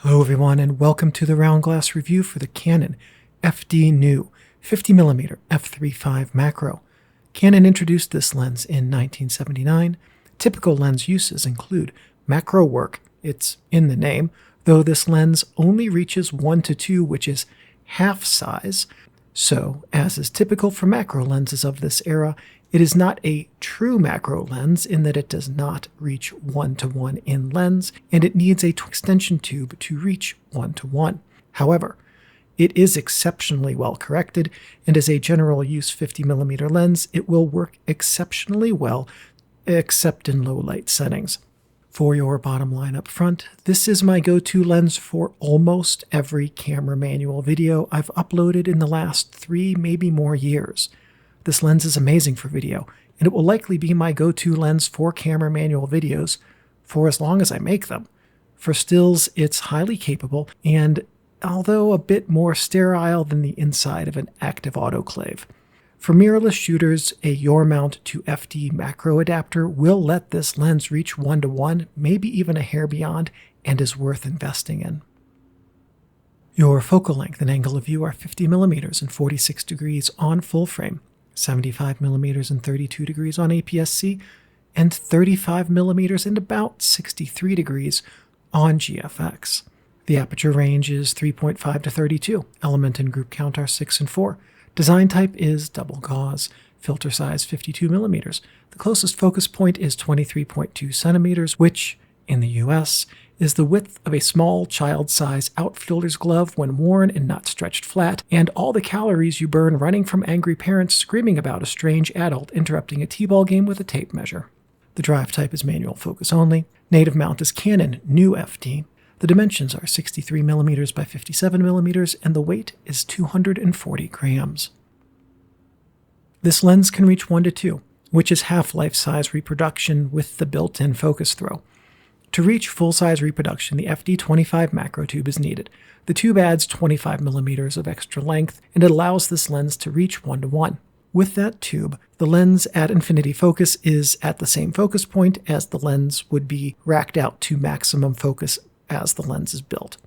Hello everyone and welcome to the round glass review for the Canon FD new 50mm f3.5 macro. Canon introduced this lens in 1979. Typical lens uses include macro work, it's in the name, though this lens only reaches 1:2, which is half size. So, as is typical for macro lenses of this era, it is not a true macro lens in that it does not reach 1:1 in lens, and it needs a extension tube to reach 1:1. However, it is exceptionally well corrected, and as a general use 50mm lens, it will work exceptionally well, except in low light settings. For your bottom line up front, this is my go-to lens for almost every camera manual video I've uploaded in the last 3, maybe more years. This lens is amazing for video, and it will likely be my go-to lens for camera manual videos for as long as I make them. For stills, it's highly capable, and although a bit more sterile than the inside of an active autoclave. For mirrorless shooters, a Your Mount to FD macro adapter will let this lens reach 1:1, maybe even a hair beyond, and is worth investing in. Your focal length and angle of view are 50mm and 46 degrees on full frame, 75mm and 32 degrees on APS-C, and 35mm and about 63 degrees on GFX. The aperture range is 3.5 to 32. Element and group count are 6 and 4. Design type is double gauze. Filter size 52mm. The closest focus point is 23.2 centimeters, which, in the US, is the width of a small child-size outfielder's glove when worn and not stretched flat, and all the calories you burn running from angry parents screaming about a strange adult interrupting a t-ball game with a tape measure. The drive type is manual focus only. Native mount is Canon new FD. The dimensions are 63mm by 57mm, and the weight is 240 grams. This lens can reach 1:2, which is half-life size reproduction with the built-in focus throw. To reach full-size reproduction, the FD25 macro tube is needed. The tube adds 25mm of extra length, and it allows this lens to reach 1:1. With that tube, the lens at infinity focus is at the same focus point as the lens would be racked out to maximum focus as the lens is built.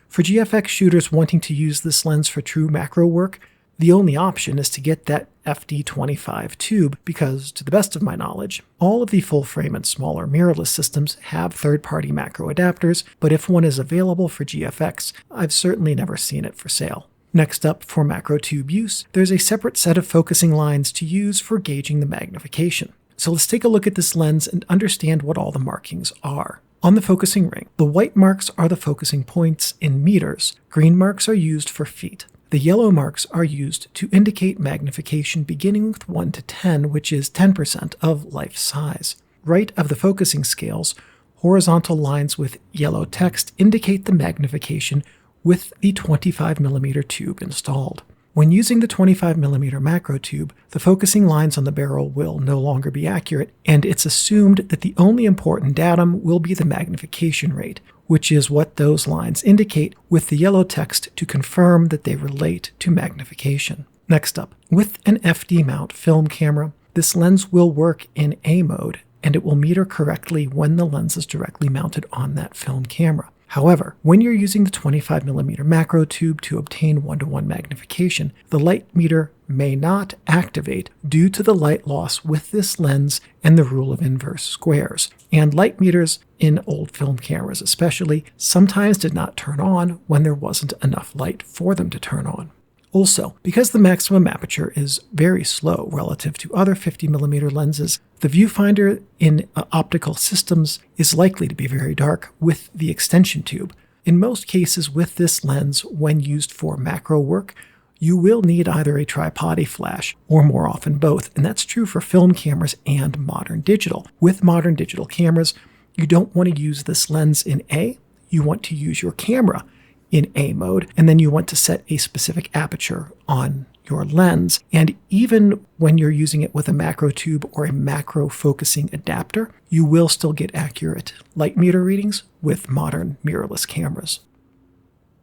For GFX shooters wanting to use this lens for true macro work, the only option is to get that FD25 tube because, to the best of my knowledge, all of the full-frame and smaller mirrorless systems have third-party macro adapters, but if one is available for GFX, I've certainly never seen it for sale. Next up, for macro tube use, there's a separate set of focusing lines to use for gauging the magnification. So let's take a look at this lens and understand what all the markings are. On the focusing ring, the white marks are the focusing points in meters. Green marks are used for feet. The yellow marks are used to indicate magnification beginning with 1 to 10, which is 10% of life size. Right of the focusing scales, horizontal lines with yellow text indicate the magnification with the 25mm tube installed. When using the 25mm macro tube, the focusing lines on the barrel will no longer be accurate, and it's assumed that the only important datum will be the magnification rate, which is what those lines indicate with the yellow text to confirm that they relate to magnification. Next up, with an FD mount film camera, this lens will work in A mode, and it will meter correctly when the lens is directly mounted on that film camera. However, when you're using the 25mm macro tube to obtain 1:1 magnification, the light meter may not activate due to the light loss with this lens and the rule of inverse squares. And light meters, in old film cameras especially, sometimes did not turn on when there wasn't enough light for them to turn on. Also, because the maximum aperture is very slow relative to other 50mm lenses, the viewfinder in optical systems is likely to be very dark with the extension tube. In most cases with this lens, when used for macro work, you will need either a tripod flash, or more often both, and that's true for film cameras and modern digital. With modern digital cameras, you don't want to use this lens in A, you want to use your camera in A mode, and then you want to set a specific aperture on your lens. And even when you're using it with a macro tube or a macro focusing adapter, you will still get accurate light meter readings with modern mirrorless cameras.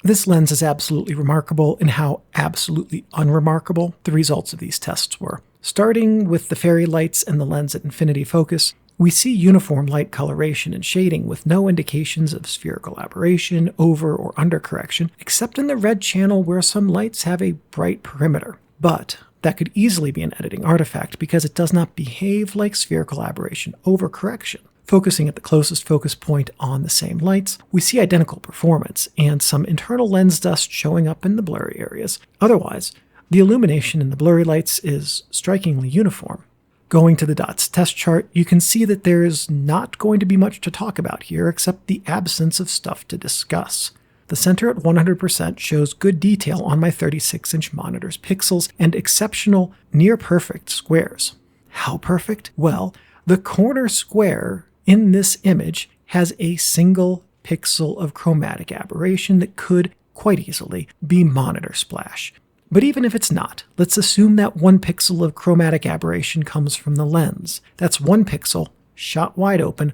This lens is absolutely remarkable in how absolutely unremarkable the results of these tests were. Starting with the fairy lights and the lens at infinity focus, We see uniform light coloration and shading with no indications of spherical aberration, over or under correction, except in the red channel where some lights have a bright perimeter. But that could easily be an editing artifact because it does not behave like spherical aberration over correction. Focusing at the closest focus point on the same lights, we see identical performance and some internal lens dust showing up in the blurry areas. Otherwise, the illumination in the blurry lights is strikingly uniform. Going to the dots test chart, you can see that there is not going to be much to talk about here except the absence of stuff to discuss. The center at 100% shows good detail on my 36-inch monitor's pixels and exceptional, near-perfect squares. How perfect? Well, the corner square in this image has a single pixel of chromatic aberration that could, quite easily, be monitor splash. But even if it's not, let's assume that 1 pixel of chromatic aberration comes from the lens. That's 1 pixel, shot wide open,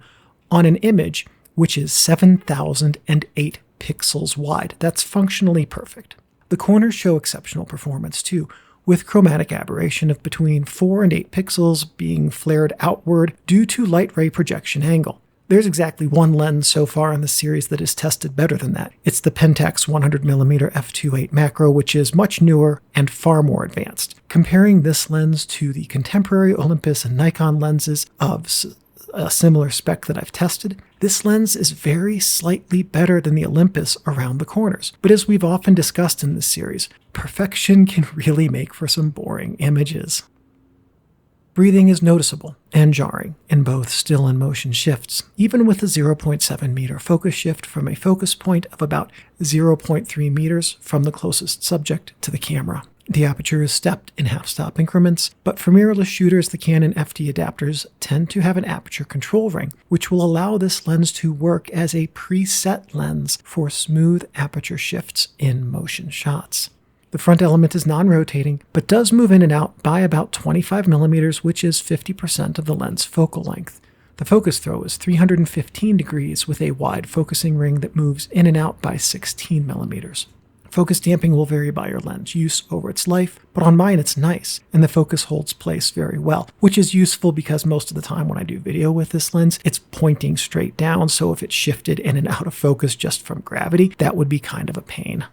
on an image which is 7,008 pixels wide. That's functionally perfect. The corners show exceptional performance too, with chromatic aberration of between 4 and 8 pixels being flared outward due to light ray projection angle. There's exactly one lens so far in the series that is tested better than that. It's the Pentax 100mm f2.8 macro, which is much newer and far more advanced. Comparing this lens to the contemporary Olympus and Nikon lenses of a similar spec that I've tested, this lens is very slightly better than the Olympus around the corners. But as we've often discussed in this series, perfection can really make for some boring images. Breathing is noticeable and jarring in both still and motion shifts, even with a 0.7 meter focus shift from a focus point of about 0.3 meters from the closest subject to the camera. The aperture is stepped in half-stop increments, but for mirrorless shooters, the Canon FD adapters tend to have an aperture control ring, which will allow this lens to work as a preset lens for smooth aperture shifts in motion shots. The front element is non-rotating, but does move in and out by about 25 millimeters, which is 50% of the lens focal length. The focus throw is 315 degrees with a wide focusing ring that moves in and out by 16 millimeters. Focus damping will vary by your lens use over its life, but on mine it's nice, and the focus holds place very well, which is useful because most of the time when I do video with this lens, it's pointing straight down, so if it shifted in and out of focus just from gravity, that would be kind of a pain.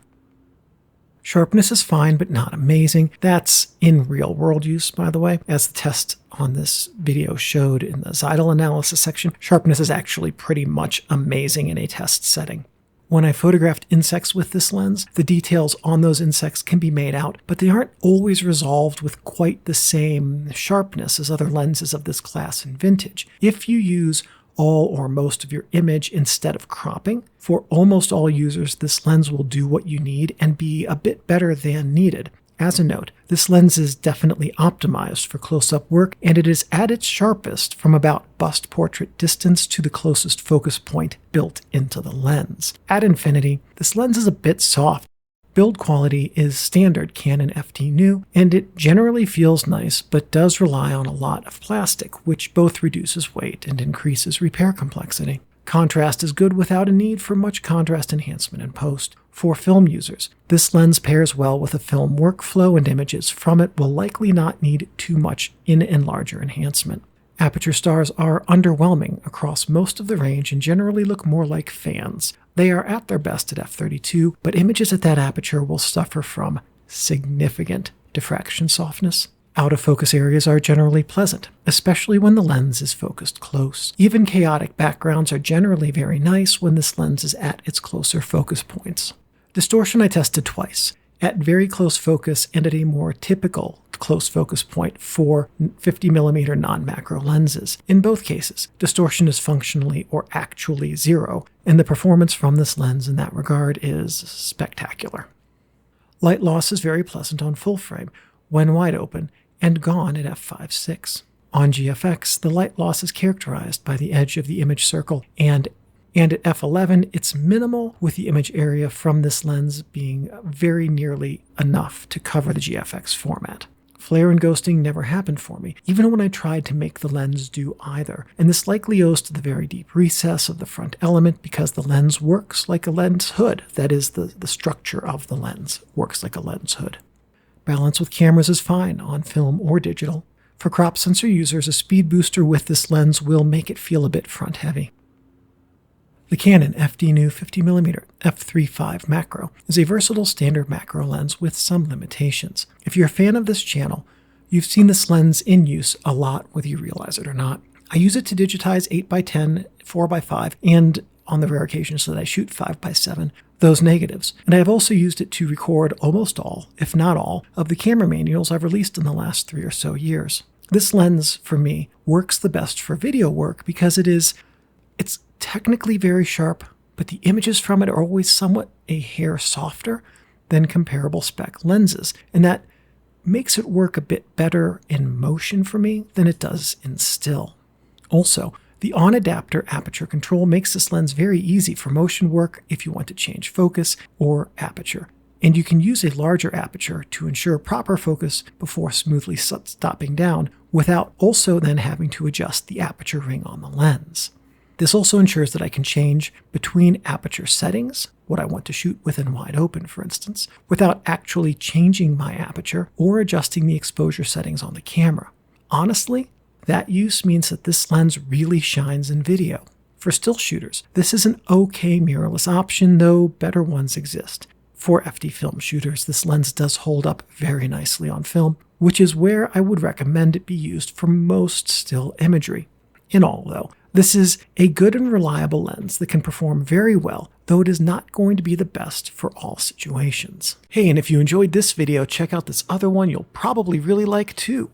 Sharpness is fine, but not amazing. That's in real-world use, by the way. As the test on this video showed in the Zeidel analysis section, sharpness is actually pretty much amazing in a test setting. When I photographed insects with this lens, the details on those insects can be made out, but they aren't always resolved with quite the same sharpness as other lenses of this class and vintage. If you use all or most of your image instead of cropping, for almost all users, this lens will do what you need and be a bit better than needed. As a note, this lens is definitely optimized for close-up work, and it is at its sharpest from about bust portrait distance to the closest focus point built into the lens. At infinity, this lens is a bit soft. Build quality is standard Canon FD new, and it generally feels nice, but does rely on a lot of plastic, which both reduces weight and increases repair complexity. Contrast is good without a need for much contrast enhancement in post. For film users, this lens pairs well with a film workflow, and images from it will likely not need too much in and larger enhancement. Aperture stars are underwhelming across most of the range and generally look more like fans. They are at their best at f32, but images at that aperture will suffer from significant diffraction softness. Out-of-focus areas are generally pleasant, especially when the lens is focused close. Even chaotic backgrounds are generally very nice when this lens is at its closer focus points. Distortion I tested twice, at very close focus and at a more typical close focus point for 50mm non-macro lenses. In both cases, distortion is functionally or actually zero, and the performance from this lens in that regard is spectacular. Light loss is very pleasant on full frame, when wide open, and gone at f5.6. On GFX, the light loss is characterized by the edge of the image circle, and at f11, it's minimal, with the image area from this lens being very nearly enough to cover the GFX format. Flare and ghosting never happened for me, even when I tried to make the lens do either, and this likely owes to the very deep recess of the front element because the lens works like a lens hood. That is, the structure of the lens works like a lens hood. Balance with cameras is fine on film or digital. For crop sensor users, a speed booster with this lens will make it feel a bit front-heavy. The Canon FD new 50mm f3.5 macro is a versatile standard macro lens with some limitations. If you're a fan of this channel, you've seen this lens in use a lot whether you realize it or not. I use it to digitize 8x10, 4x5, and on the rare occasions that I shoot 5x7, those negatives. And I have also used it to record almost all, if not all, of the camera manuals I've released in the last 3 or so years. This lens, for me, works the best for video work because it's technically very sharp, but the images from it are always somewhat a hair softer than comparable spec lenses, and that makes it work a bit better in motion for me than it does in still. Also, the on-adapter aperture control makes this lens very easy for motion work if you want to change focus or aperture, and you can use a larger aperture to ensure proper focus before smoothly stopping down without also then having to adjust the aperture ring on the lens. This also ensures that I can change between aperture settings, what I want to shoot with and wide open, for instance, without actually changing my aperture or adjusting the exposure settings on the camera. Honestly, that use means that this lens really shines in video. For still shooters, this is an okay mirrorless option, though better ones exist. For FD film shooters, this lens does hold up very nicely on film, which is where I would recommend it be used for most still imagery. In all, though, this is a good and reliable lens that can perform very well, though it is not going to be the best for all situations. Hey, and if you enjoyed this video, check out this other one you'll probably really like too.